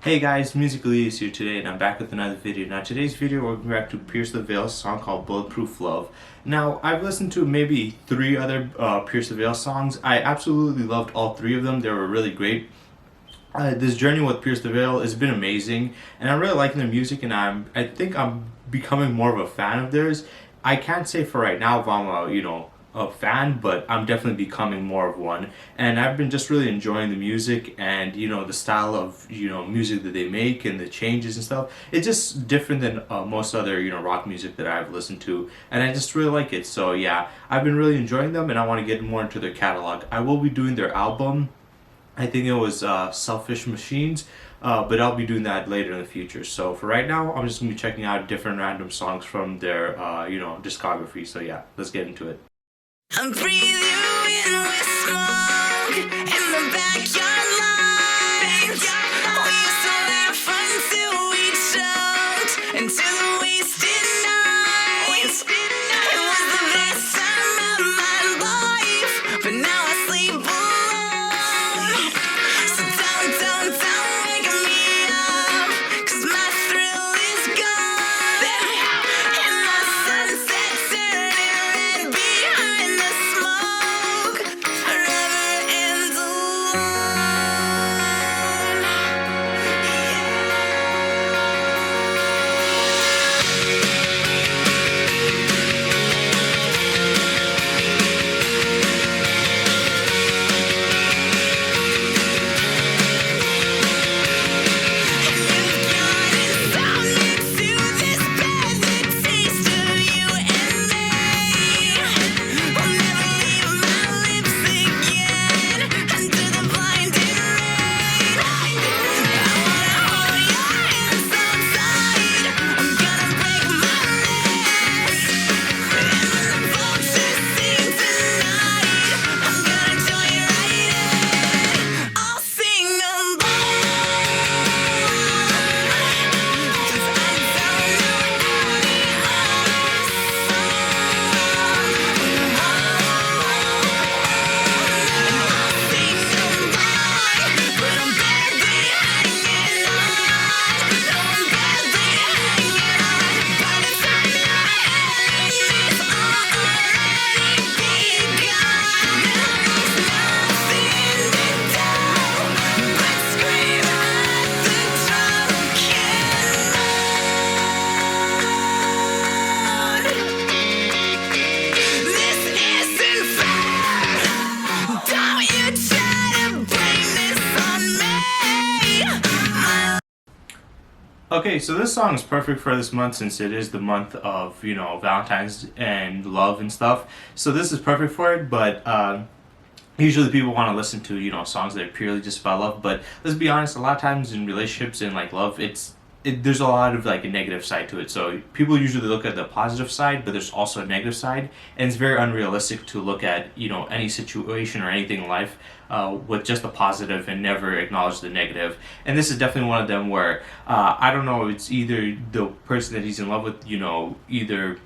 Hey guys, Music Elias here today, and I'm back with another video. Now, today's video we're going back to Pierce the Veil's song called Bulletproof Love. Now, I've listened to maybe three other Pierce the Veil songs. I absolutely loved all three of them. They were really great. This journey with Pierce the Veil has been amazing, and I'm really liking their music, and I think I'm becoming more of a fan of theirs. I can't say for right now if I'm a fan, but I'm definitely becoming more of one. And I've been just really enjoying the music and the style of music that they make and the changes and stuff. It's just different than most other rock music that I've listened to, and I just really like it. So yeah, I've been really enjoying them, and I want to get more into their catalog. I will be doing their album. I think it was Selfish Machines, but I'll be doing that later in the future. So for right now, I'm just gonna be checking out different random songs from their discography. So yeah, let's get into it. I'm breathing in with smoke in the backyard lines. We used to laugh until we choked into the wasted nights. It was the best time of my life, but now I sleep alone. So don't wake me up, 'cause my thrill is gone. And my sunset turning red behind the smoke. Forever ends alone. Okay, so this song is perfect for this month since it is the month of Valentine's and love and stuff. So this is perfect for it. But usually people want to listen to songs that are purely just about love. But let's be honest, a lot of times in relationships and like love, there's a lot of like a negative side to it. So people usually look at the positive side, but there's also a negative side, and it's very unrealistic to look at any situation or anything in life with just the positive and never acknowledge the negative. And this is definitely one of them where I don't know, it's either the person that he's in love with, either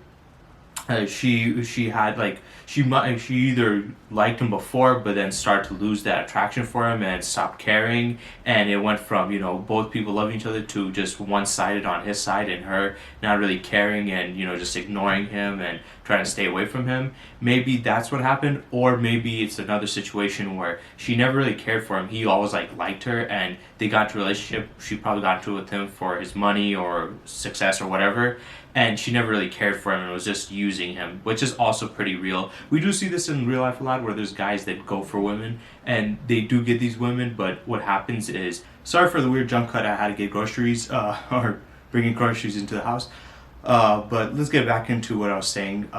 she had like she either liked him before but then started to lose that attraction for him and stopped caring, and it went from both people loving each other to just one-sided on his side and her not really caring and just ignoring him and trying to stay away from him. Maybe that's what happened, or maybe it's another situation where she never really cared for him. He always liked her, and they got into a relationship. She probably got into it with him for his money or success or whatever, and she never really cared for him and was just using him, which is also pretty real. We do see this in real life a lot, where there's guys that go for women and they do get these women, but what happens is, sorry for the weird jump cut, I had to get groceries or bringing groceries into the house, but let's get back into what I was saying.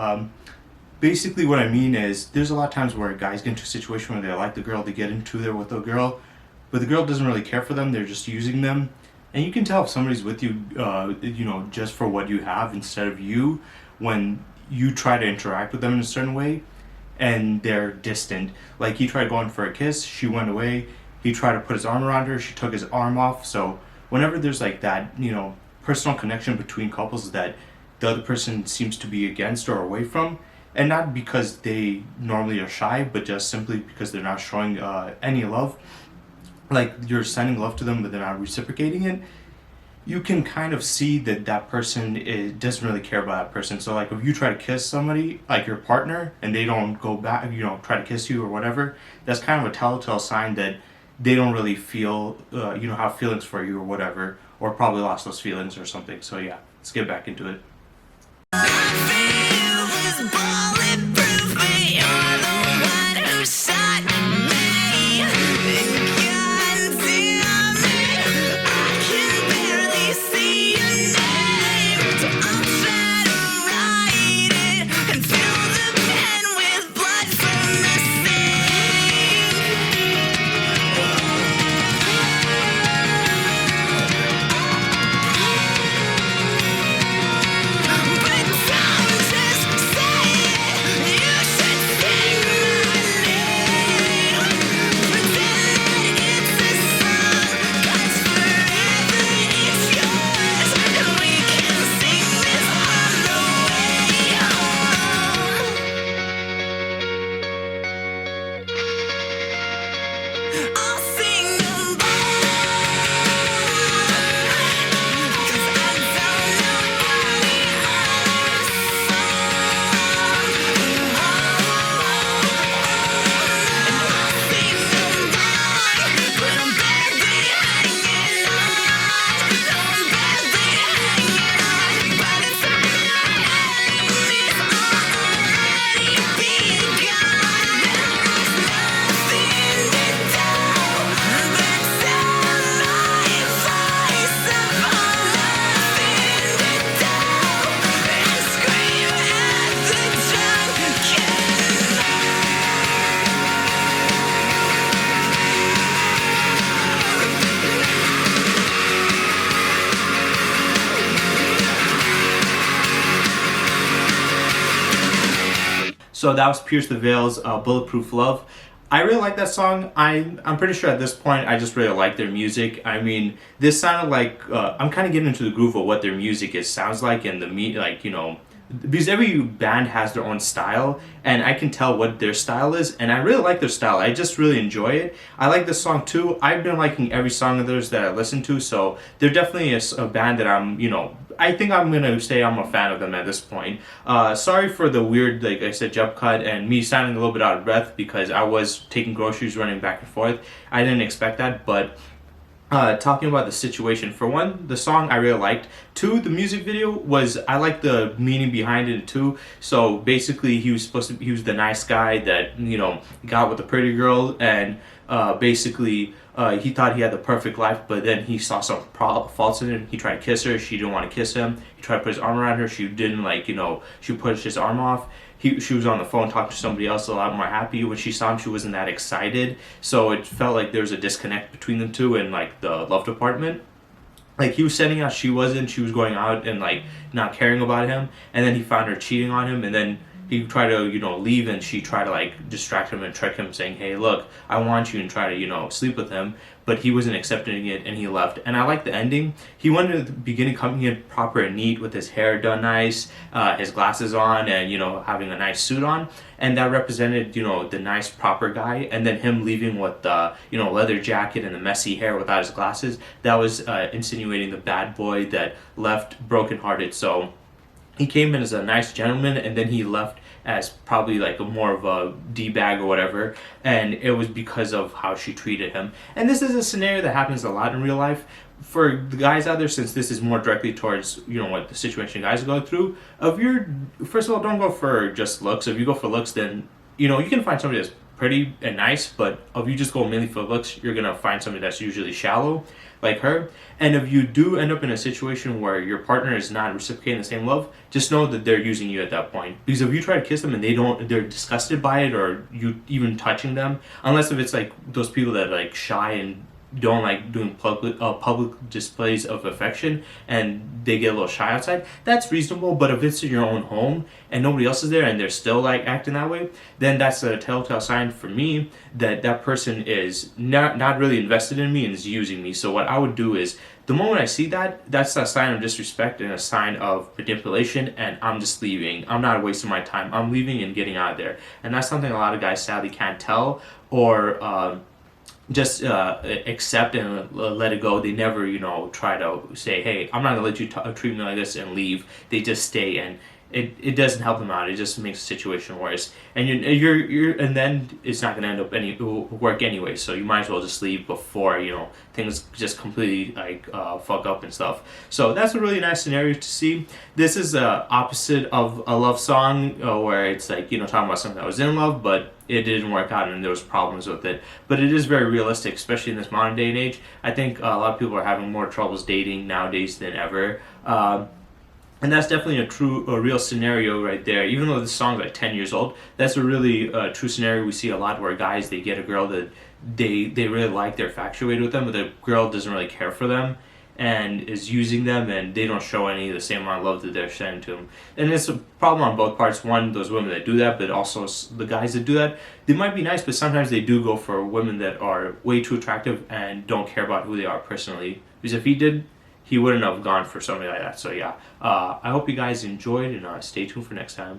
Basically what I mean is, there's a lot of times where guys get into a situation where they like the girl, they get into there with the girl, but the girl doesn't really care for them, they're just using them. And you can tell if somebody's with you, just for what you have instead of you, when you try to interact with them in a certain way and they're distant. Like, he tried going for a kiss, she went away. He tried to put his arm around her, she took his arm off. So whenever there's like that, personal connection between couples that the other person seems to be against or away from, and not because they normally are shy, but just simply because they're not showing any love, like you're sending love to them but they're not reciprocating it, you can kind of see that that person doesn't really care about that person. So like if you try to kiss somebody, like your partner, and they don't go back, try to kiss you or whatever, that's kind of a telltale sign that they don't really feel, have feelings for you or whatever, or probably lost those feelings or something. So yeah, let's get back into it. Bulletproof, but you're the one who shot me. Goddamn it, I can barely see your name, so I'll try to write it and fill the pen with blood from the but don't just say it, you should sing my name. Pretend it's a song, 'cause forever it's yours, and we can sing this on the way home. I'll sing them both, 'cause I don't know any other song. I'll sing them both, but I'm barely hanging on. No, I'm barely hanging on. By the time the aim is already begun, there's nothing to do but turn my voice upon nothing to do and scream at the drunken So that was Pierce the Veil's Bulletproof Love. I really like that song. I'm pretty sure at this point I just really like their music. I mean, this sounded like I'm kind of getting into the groove of what their music sounds like, and because every band has their own style, and I can tell what their style is, and I really like their style. I just really enjoy it. I like this song too. I've been liking every song of theirs that I listen to, so they're definitely a band that I think I'm gonna say I'm a fan of them at this point. Sorry for the weird, like I said, jump cut and me sounding a little bit out of breath because I was taking groceries, running back and forth. I didn't expect that, but talking about the situation. For one, the song I really liked. Two, the music video I liked the meaning behind it too. So basically, he was the nice guy that got with the pretty girl, and basically he thought he had the perfect life, but then he saw some faults in it. He tried to kiss her, she didn't want to kiss him. He tried to put his arm around her, she didn't she pushed his arm off. She was on the phone talking to somebody else, a lot more happy. When she saw him, she wasn't that excited. So it felt like there was a disconnect between them two in like the love department. Like he was sending out, she wasn't. She was going out and like not caring about him. And then he found her cheating on him. And then he tried to leave, and she tried to like distract him and trick him, saying, "Hey, look, I want you," and try to sleep with him. But he wasn't accepting it, and he left. And I like the ending. He went at the beginning coming in proper and neat with his hair done nice, his glasses on, and having a nice suit on, and that represented the nice proper guy. And then him leaving with the leather jacket and the messy hair without his glasses, that was insinuating the bad boy that left brokenhearted. So he came in as a nice gentleman, and then he left as probably like more of a D-bag or whatever, and it was because of how she treated him. And this is a scenario that happens a lot in real life. For the guys out there, since this is more directly towards what the situation guys go through, first of all, don't go for just looks. If you go for looks, then you can find somebody that's pretty and nice, but if you just go mainly for looks, you're gonna find somebody that's usually shallow, like her. And if you do end up in a situation where your partner is not reciprocating the same love, just know that they're using you at that point. Because if you try to kiss them and they're disgusted by it, or you even touching them, unless if it's like those people that are like shy and don't like doing public displays of affection, and they get a little shy outside, that's reasonable. But if it's in your own home and nobody else is there and they're still like acting that way, then that's a telltale sign for me that that person is not really invested in me and is using me. So what I would do is, the moment I see that, that's a sign of disrespect and a sign of manipulation, and I'm just leaving. I'm not wasting my time. I'm leaving and getting out of there. And that's something a lot of guys sadly can't tell, or just accept and let it go. They never, try to say, "Hey, I'm not gonna let you treat me like this," and leave. They just stay, and it doesn't help them out. It just makes the situation worse. And and then it's not gonna end up any work anyway. So you might as well just leave before things just completely like fuck up and stuff. So that's a really nice scenario to see. This is opposite of a love song where it's like talking about something that was in love, but it didn't work out and there was problems with it. But it is very realistic, especially in this modern day and age. I think a lot of people are having more troubles dating nowadays than ever. And that's definitely a real scenario right there. Even though this song's like 10 years old, that's a really true scenario we see a lot where guys, they get a girl that they really like, they're infatuated with them, but the girl doesn't really care for them and is using them, and they don't show any of the same amount of love that they're sending to them. And it's a problem on both parts. One, those women that do that, but also the guys that do that, they might be nice, but sometimes they do go for women that are way too attractive and don't care about who they are personally. Because if he did, he wouldn't have gone for somebody like that. So yeah, I hope you guys enjoyed, and stay tuned for next time.